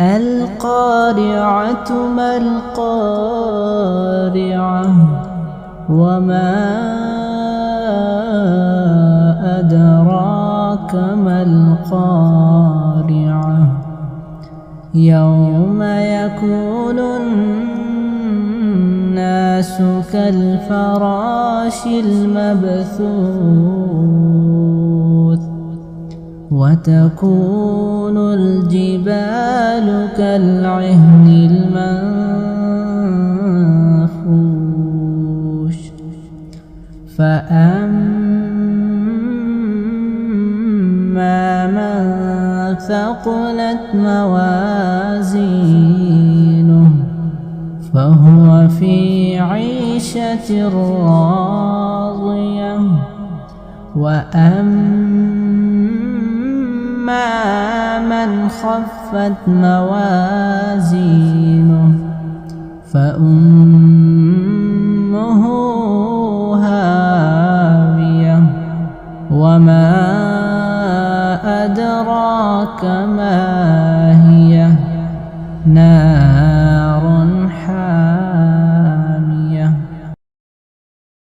القارعة ما القارعة وما أدراك ما القارعة يوم يكون الناس كالفراش المبثوث وتكون الجبال كالعهن المنفوش فأما من ثقلت موازينه فهو في عيشة راضية وأما من خفت موازينه فأمه هاوية وما أدراك ما هي نار